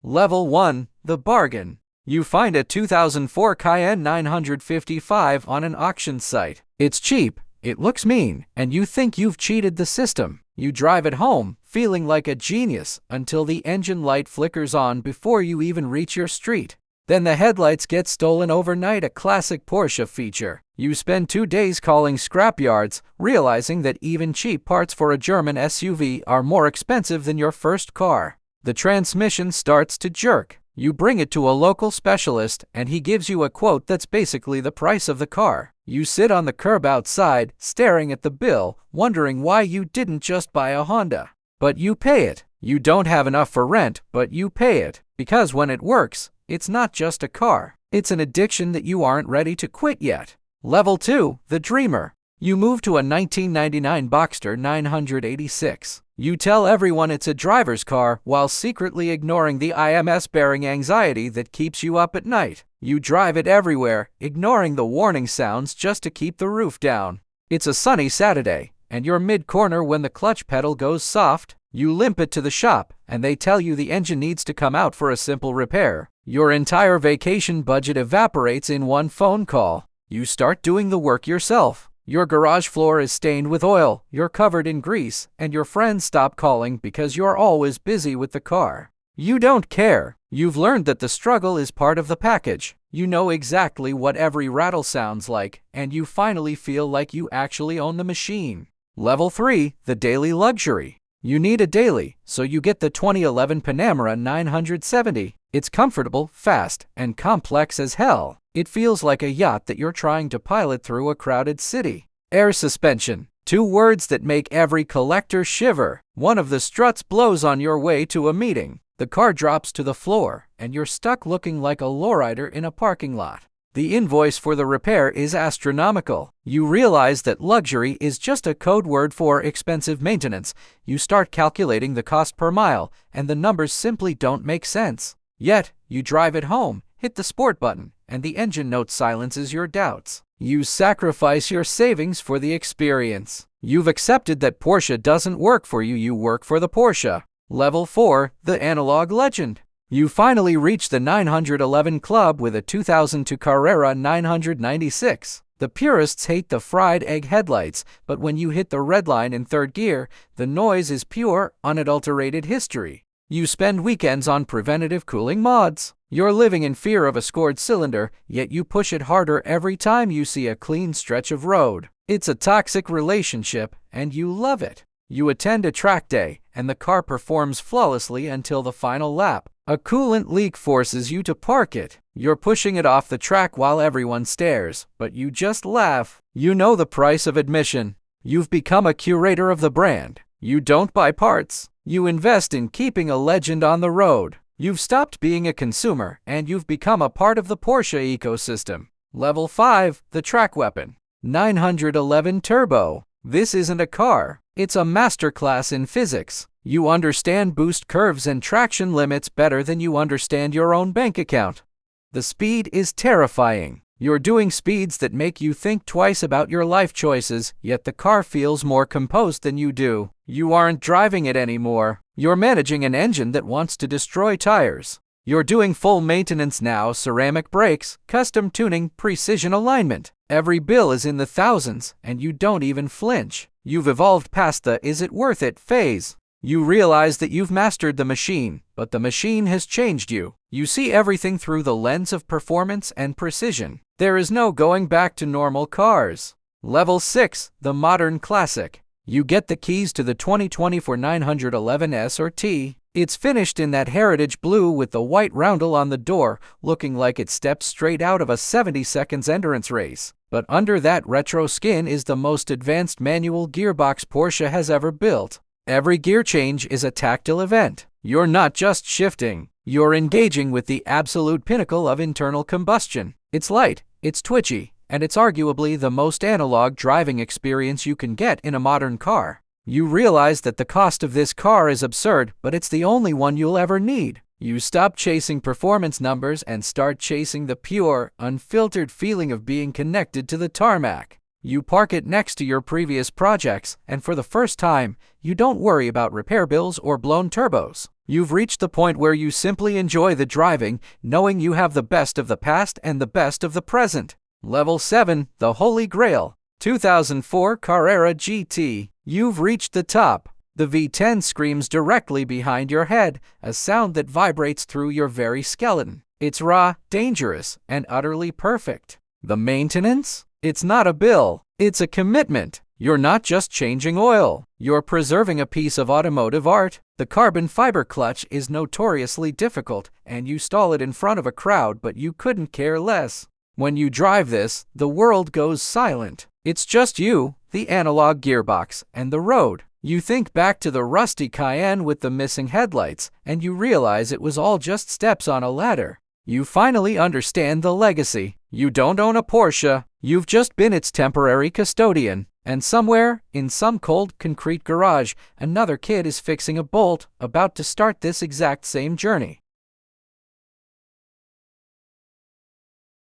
Level 1, the bargain. You find a 2004 Cayenne 955 on an auction site. It's cheap, it looks mean, and you think you've cheated the system. You drive it home, feeling like a genius, until the engine light flickers on before you even reach your street. Then the headlights get stolen overnight, a classic Porsche feature. You spend 2 days calling scrapyards, realizing that even cheap parts for a German SUV are more expensive than your first car. The transmission starts to jerk. You bring it to a local specialist, and he gives you a quote that's basically the price of the car. You sit on the curb outside, staring at the bill, wondering why you didn't just buy a Honda. But you pay it. You don't have enough for rent, but you pay it. Because when it works, it's not just a car. It's an addiction that you aren't ready to quit yet. Level 2, the dreamer. You move to a 1999 Boxster 986. You tell everyone it's a driver's car while secretly ignoring the IMS-bearing anxiety that keeps you up at night. You drive it everywhere, ignoring the warning sounds just to keep the roof down. It's a sunny Saturday, and you're mid-corner when the clutch pedal goes soft. You limp it to the shop, and they tell you the engine needs to come out for a simple repair. Your entire vacation budget evaporates in one phone call. You start doing the work yourself. Your garage floor is stained with oil, you're covered in grease, and your friends stop calling because you're always busy with the car. You don't care. You've learned that the struggle is part of the package. You know exactly what every rattle sounds like, and you finally feel like you actually own the machine. Level 3, the daily luxury. You need a daily, so you get the 2011 Panamera 970. It's comfortable, fast, and complex as hell. It feels like a yacht that you're trying to pilot through a crowded city. Air suspension. 2 words that make every collector shiver. One of the struts blows on your way to a meeting. The car drops to the floor, and you're stuck looking like a lowrider in a parking lot. The invoice for the repair is astronomical. You realize that luxury is just a code word for expensive maintenance. You start calculating the cost per mile, and the numbers simply don't make sense. Yet, you drive it home, hit the sport button, and the engine note silences your doubts. You sacrifice your savings for the experience. You've accepted that Porsche doesn't work for you, you work for the Porsche. Level 4, the analog legend. You finally reach the 911 Club with a 2002 Carrera 996. The purists hate the fried egg headlights, but when you hit the red line in 3rd gear, the noise is pure, unadulterated history. You spend weekends on preventative cooling mods. You're living in fear of a scored cylinder, yet you push it harder every time you see a clean stretch of road. It's a toxic relationship, and you love it. You attend a track day, and the car performs flawlessly until the final lap. A coolant leak forces you to park it. You're pushing it off the track while everyone stares, but you just laugh. You know the price of admission. You've become a curator of the brand. You don't buy parts. You invest in keeping a legend on the road. You've stopped being a consumer, and you've become a part of the Porsche ecosystem. Level 5, the track weapon. 911 Turbo. This isn't a car. It's a masterclass in physics. You understand boost curves and traction limits better than you understand your own bank account. The speed is terrifying. You're doing speeds that make you think twice about your life choices, yet the car feels more composed than you do. You aren't driving it anymore. You're managing an engine that wants to destroy tires. You're doing full maintenance now, ceramic brakes, custom tuning, precision alignment. Every bill is in the thousands, and you don't even flinch. You've evolved past the "is it worth it" phase. You realize that you've mastered the machine, but the machine has changed you. You see everything through the lens of performance and precision. There is no going back to normal cars. Level 6, the modern classic. You get the keys to the 2024 911S or T. It's finished in that heritage blue with the white roundel on the door, looking like it stepped straight out of a 70 seconds endurance race. But under that retro skin is the most advanced manual gearbox Porsche has ever built. Every gear change is a tactile event. You're not just shifting. You're engaging with the absolute pinnacle of internal combustion. It's light, it's twitchy, and it's arguably the most analog driving experience you can get in a modern car. You realize that the cost of this car is absurd, but it's the only one you'll ever need. You stop chasing performance numbers and start chasing the pure, unfiltered feeling of being connected to the tarmac. You park it next to your previous projects, and for the first time, you don't worry about repair bills or blown turbos. You've reached the point where you simply enjoy the driving, knowing you have the best of the past and the best of the present. Level 7, the Holy Grail. 2004 Carrera GT. You've reached the top. The V10 screams directly behind your head, a sound that vibrates through your very skeleton. It's raw, dangerous, and utterly perfect. The maintenance? It's not a bill. It's a commitment. You're not just changing oil. You're preserving a piece of automotive art. The carbon fiber clutch is notoriously difficult, and you stall it in front of a crowd, but you couldn't care less. When you drive this, the world goes silent. It's just you, the analog gearbox, and the road. You think back to the rusty Cayenne with the missing headlights, and you realize it was all just steps on a ladder. You finally understand the legacy. You don't own a Porsche, you've just been its temporary custodian. And somewhere, in some cold concrete garage, another kid is fixing a bolt, about to start this exact same journey.